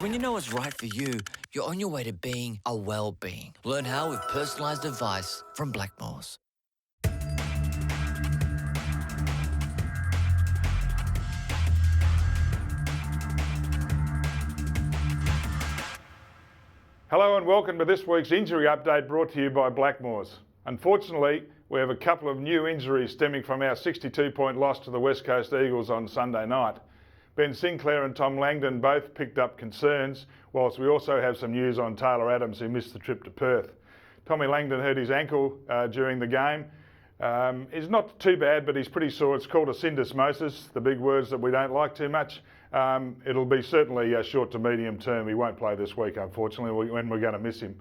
When you know what's right for you, you're on your way to being a well-being. Learn how with personalised advice from Blackmores. Hello and welcome to this week's injury update brought to you by Blackmores. Unfortunately, we have a couple of new injuries stemming from our 62-point loss to the West Coast Eagles on Sunday night. Ben Sinclair and Tom Langdon both picked up concerns, whilst we also have some news on Taylor Adams, who missed the trip to Perth. Tommy Langdon hurt his ankle during the game. It's not too bad, but he's pretty sore. It's called a syndesmosis, the big words that we don't like too much. It'll be certainly short to medium term. He won't play this week, unfortunately, when we're going to miss him.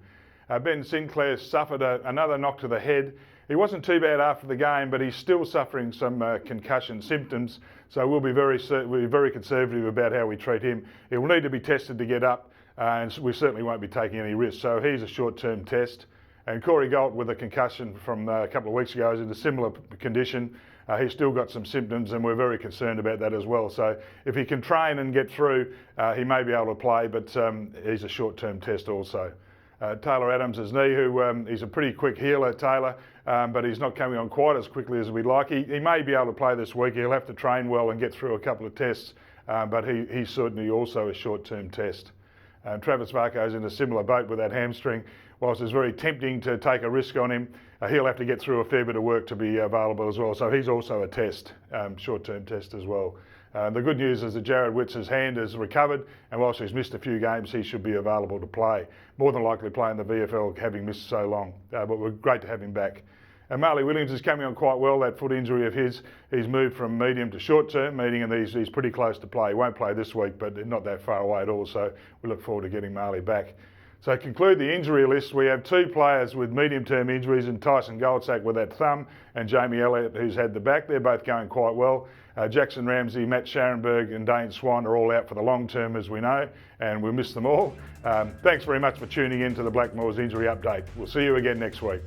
Ben Sinclair suffered another knock to the head. He wasn't too bad after the game, but he's still suffering some concussion symptoms. So we'll be very conservative about how we treat him. He will need to be tested to get up, and we certainly won't be taking any risks. So he's a short-term test. And Corey Galt, with a concussion from a couple of weeks ago, is in a similar condition. He's still got some symptoms, and we're very concerned about that as well. So if he can train and get through, he may be able to play, but he's a short-term test also. Taylor Adams' knee, he's a pretty quick healer, Taylor, but he's not coming on quite as quickly as we'd like. He may be able to play this week. He'll have to train well and get through a couple of tests, but he's certainly also a short-term test. Travis Varco's in a similar boat with that hamstring. Whilst it's very tempting to take a risk on him, he'll have to get through a fair bit of work to be available as well. So he's also a test, short-term test as well. The good news is that Jarrod Witts' hand has recovered, and whilst he's missed a few games, he should be available to play. More than likely playing the VFL, having missed so long. But we're great to have him back. And Marley Williams is coming on quite well, that foot injury of his. He's moved from medium to short-term, meaning and he's pretty close to play. He won't play this week, but not that far away at all, so we look forward to getting Marley back. So to conclude the injury list, we have two players with medium-term injuries, in Tyson Goldsack with that thumb and Jamie Elliott, who's had the back. They're both going quite well. Jackson Ramsey, Matt Scharenberg and Dane Swan are all out for the long term, as we know, and we'll miss them all. Thanks very much for tuning in to the Blackmores Injury Update. We'll see you again next week.